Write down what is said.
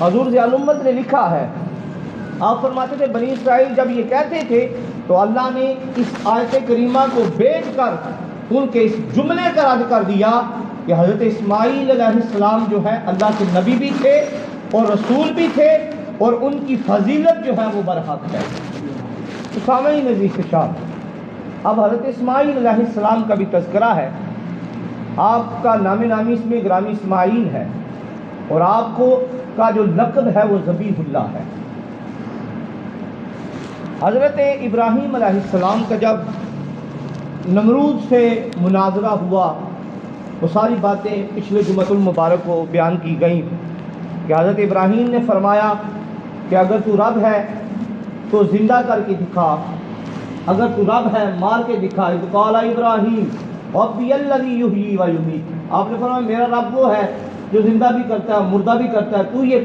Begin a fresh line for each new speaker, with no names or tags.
حضور ضیاء الامت نے لکھا ہے، آپ فرماتے تھے بنی اسرائیل جب یہ کہتے تھے تو اللہ نے اس آیت کریمہ کو بیچ کر ان کے اس جملے کا رد کر دیا کہ حضرت اسماعیل علیہ السلام جو ہے اللہ کے نبی بھی تھے اور رسول بھی تھے اور ان کی فضیلت جو ہے وہ برحق ہے۔ تو سامعین عزیز شان، اب حضرت اسماعیل علیہ السلام کا بھی تذکرہ ہے۔ آپ کا نام نامی اس میں گرامی اسماعیل ہے اور آپ کو کا جو لقب ہے وہ ذبیح اللہ ہے۔ حضرت ابراہیم علیہ السلام کا جب نمرود سے مناظرہ ہوا، وہ ساری باتیں پچھلے جمعۃ المبارک کو بیان کی گئیں کہ حضرت ابراہیم نے فرمایا کہ اگر تو رب ہے تو زندہ کر کے دکھا، اگر تو رب ہے مار کے دکھا۔ اذ قال ابراہیم ربی الذی یحیی و یمیت، آپ نے فرمایا میرا رب وہ ہے جو زندہ بھی کرتا ہے مردہ بھی کرتا ہے، تو یہ